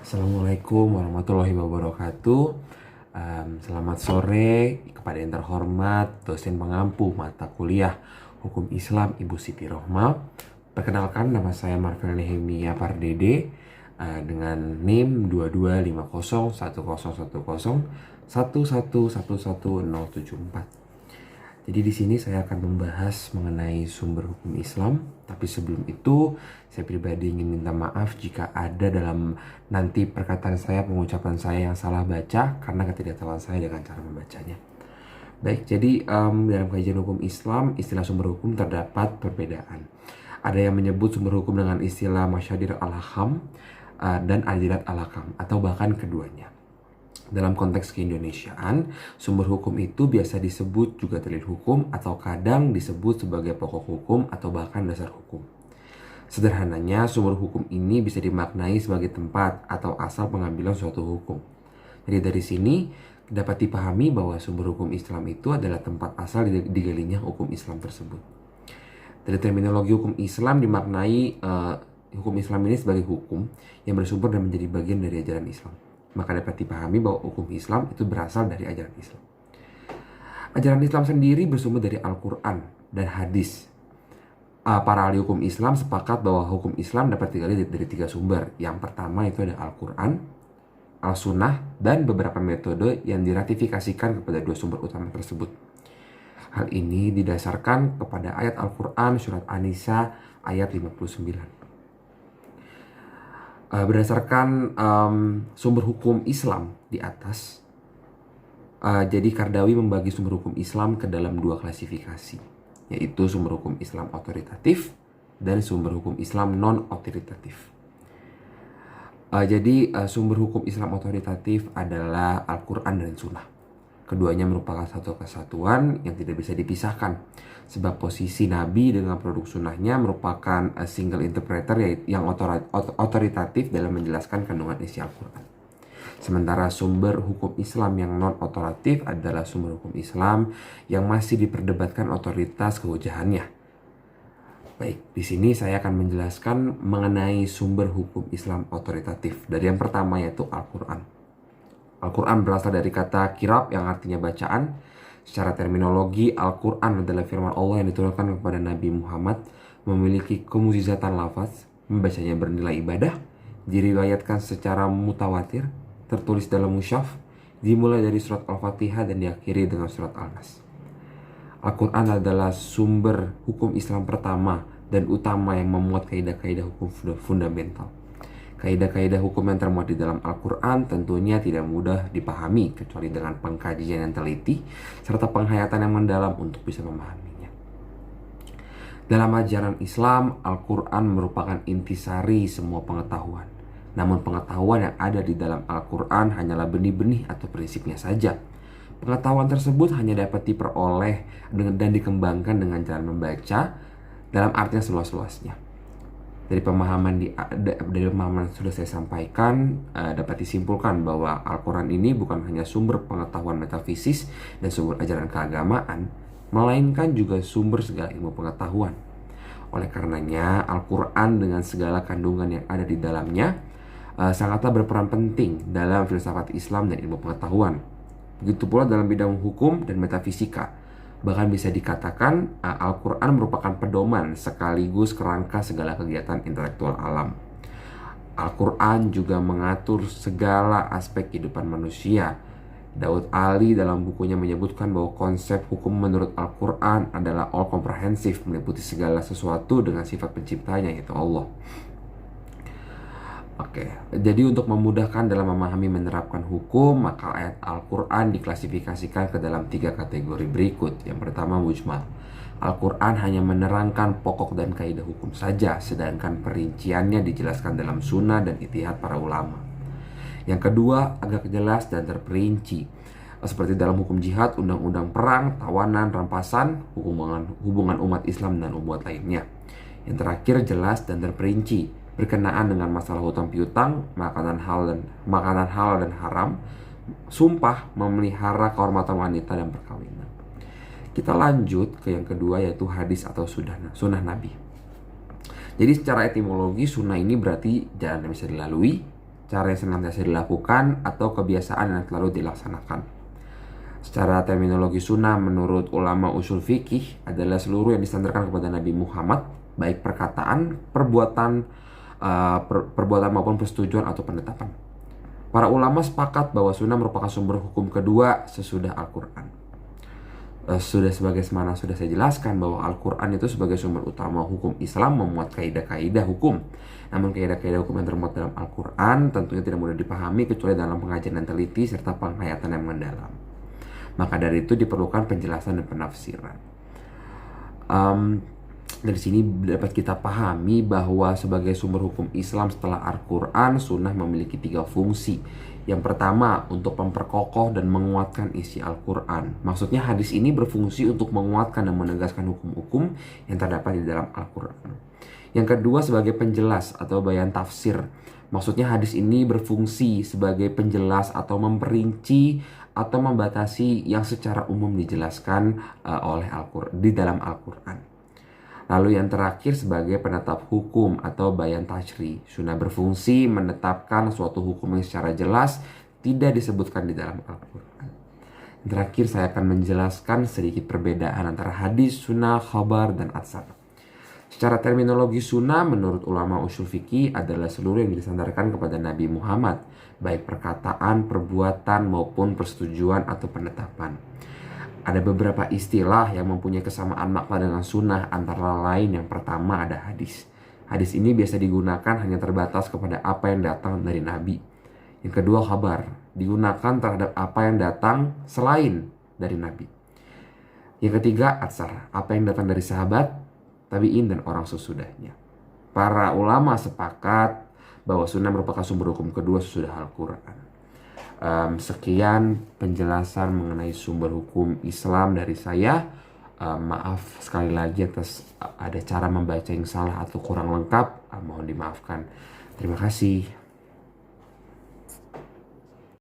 Assalamualaikum warahmatullahi wabarakatuh. Selamat sore kepada yang terhormat dosen pengampu mata kuliah Hukum Islam Ibu Siti Rohma. Perkenalkan, nama saya Marvel Nehemia Pardede dengan NIM 22501011111174. Jadi di sini saya akan membahas mengenai sumber hukum Islam. Tapi sebelum itu, saya pribadi ingin minta maaf jika ada dalam nanti perkataan saya, pengucapan saya yang salah baca karena ketidaktahuan saya dengan cara membacanya. Baik, jadi dalam kajian hukum Islam, istilah sumber hukum terdapat perbedaan. Ada yang menyebut sumber hukum dengan istilah masyadir al-hakam dan adilat al-hakam, atau bahkan keduanya. Dalam konteks keindonesiaan, sumber hukum itu biasa disebut juga dalil hukum atau kadang disebut sebagai pokok hukum atau bahkan dasar hukum. Sederhananya, sumber hukum ini bisa dimaknai sebagai tempat atau asal pengambilan suatu hukum. Jadi dari sini dapat dipahami bahwa sumber hukum Islam itu adalah tempat asal digalinya hukum Islam tersebut. Dari terminologi hukum Islam dimaknai hukum Islam ini sebagai hukum yang bersumber dan menjadi bagian dari ajaran Islam. Maka dapat dipahami bahwa hukum Islam itu berasal dari ajaran Islam. Ajaran Islam sendiri bersumber dari Al-Quran dan hadis. Para ahli hukum Islam sepakat bahwa hukum Islam dapat digali dari 3 sumber. Yang pertama itu ada Al-Quran, Al-Sunnah, dan beberapa metode yang diratifikasikan kepada 2 sumber utama tersebut. Hal ini didasarkan kepada ayat Al-Quran surat An-Nisa ayat 59. Berdasarkan sumber hukum Islam di atas, jadi Kardawi membagi sumber hukum Islam ke dalam 2 klasifikasi, yaitu sumber hukum Islam otoritatif dan sumber hukum Islam non-otoritatif. Jadi sumber hukum Islam otoritatif adalah Al-Quran dan Sunnah. Keduanya merupakan satu kesatuan yang tidak bisa dipisahkan, sebab posisi Nabi dengan produk sunnahnya merupakan single interpreter yang otoritatif dalam menjelaskan kandungan isi Al-Quran. Sementara sumber hukum Islam yang non-otoritatif adalah sumber hukum Islam yang masih diperdebatkan otoritas kehujahannya. Baik, di sini saya akan menjelaskan mengenai sumber hukum Islam otoritatif. Dari yang pertama yaitu Al-Quran. Al-Quran berasal dari kata kirab yang artinya bacaan. Secara terminologi, Al-Quran adalah firman Allah yang diturunkan kepada Nabi Muhammad, memiliki kemukjizatan lafaz, membacanya bernilai ibadah, diriwayatkan secara mutawatir, tertulis dalam mushaf, dimulai dari surat Al-Fatihah dan diakhiri dengan surat Al-Nas. Al-Quran adalah sumber hukum Islam pertama dan utama yang memuat kaidah-kaidah hukum fundamental. Kaidah-kaidah hukum yang termuat di dalam Al-Quran tentunya tidak mudah dipahami kecuali dengan pengkajian yang teliti serta penghayatan yang mendalam untuk bisa memahaminya. Dalam ajaran Islam, Al-Quran merupakan intisari semua pengetahuan. Namun pengetahuan yang ada di dalam Al-Quran hanyalah benih-benih atau prinsipnya saja. Pengetahuan tersebut hanya dapat diperoleh dan dikembangkan dengan jalan membaca dalam artinya seluas-luasnya. Dari pemahaman yang sudah saya sampaikan, dapat disimpulkan bahwa Al-Quran ini bukan hanya sumber pengetahuan metafisis dan sumber ajaran keagamaan, melainkan juga sumber segala ilmu pengetahuan. Oleh karenanya, Al-Quran dengan segala kandungan yang ada di dalamnya sangatlah berperan penting dalam filsafat Islam dan ilmu pengetahuan. Begitu pula dalam bidang hukum dan metafisika. Bahkan bisa dikatakan Al-Quran merupakan pedoman sekaligus kerangka segala kegiatan intelektual alam. Al-Quran juga mengatur segala aspek kehidupan manusia. Daud Ali dalam bukunya menyebutkan bahwa konsep hukum menurut Al-Quran adalah all komprehensif, meliputi segala sesuatu dengan sifat penciptanya, yaitu Allah. Oke, jadi untuk memudahkan dalam memahami menerapkan hukum, maka ayat Al-Quran diklasifikasikan ke dalam 3 kategori berikut. Yang pertama, mujmal. Al-Quran hanya menerangkan pokok dan kaidah hukum saja, sedangkan perinciannya dijelaskan dalam sunnah dan ijtihad para ulama. Yang kedua, agak jelas dan terperinci, seperti dalam hukum jihad, undang-undang perang, tawanan, rampasan, hubungan umat Islam dan umat lainnya. Yang terakhir, jelas dan terperinci berkenaan dengan masalah hutang piutang, makanan halal dan haram, sumpah, memelihara kehormatan wanita dan perkawinan. Kita lanjut ke yang kedua, yaitu hadis atau sunnah Nabi. Jadi secara etimologi sunnah ini berarti jalan yang bisa dilalui, cara yang senantiasa dilakukan, atau kebiasaan yang selalu dilaksanakan. Secara terminologi sunnah menurut ulama usul fikih adalah seluruh yang disandarkan kepada Nabi Muhammad, baik perkataan, perbuatan maupun persetujuan atau penetapan. Para ulama sepakat bahwa sunnah merupakan sumber hukum kedua sesudah Al-Quran. Sudah sebagaimana sudah saya jelaskan bahwa Al-Quran itu sebagai sumber utama hukum Islam memuat kaidah-kaidah hukum. Namun kaidah-kaidah hukum yang termuat dalam Al-Quran tentunya tidak mudah dipahami kecuali dalam pengajian yang teliti serta penghayatan yang mendalam. Maka dari itu diperlukan penjelasan dan penafsiran. Dari sini dapat kita pahami bahwa sebagai sumber hukum Islam setelah Al-Quran, sunnah memiliki 3 fungsi. Yang pertama, untuk memperkokoh dan menguatkan isi Al-Quran. Maksudnya hadis ini berfungsi untuk menguatkan dan menegaskan hukum-hukum yang terdapat di dalam Al-Quran. Yang kedua, sebagai penjelas atau bayan tafsir. Maksudnya hadis ini berfungsi sebagai penjelas atau memperinci atau membatasi yang secara umum dijelaskan oleh Al-Quran di dalam Al-Quran. Lalu yang terakhir sebagai penetap hukum atau bayan tashri. Sunnah berfungsi menetapkan suatu hukum yang secara jelas tidak disebutkan di dalam Al-Quran. Yang terakhir saya akan menjelaskan sedikit perbedaan antara hadis, sunnah, khabar, dan atsar. Secara terminologi sunnah menurut ulama usul fikih adalah seluruh yang disandarkan kepada Nabi Muhammad, baik perkataan, perbuatan, maupun persetujuan atau penetapan. Ada beberapa istilah yang mempunyai kesamaan makna dengan sunnah, antara lain yang pertama ada hadis. Hadis ini biasa digunakan hanya terbatas kepada apa yang datang dari Nabi. Yang kedua khabar, digunakan terhadap apa yang datang selain dari Nabi. Yang ketiga atsar, apa yang datang dari sahabat, tabi'in, dan orang sesudahnya. Para ulama sepakat bahwa sunnah merupakan sumber hukum kedua sesudah Al-Quran. Sekian penjelasan mengenai sumber hukum Islam dari saya. Maaf sekali lagi atas ada cara membaca yang salah atau kurang lengkap. Mohon dimaafkan. Terima kasih.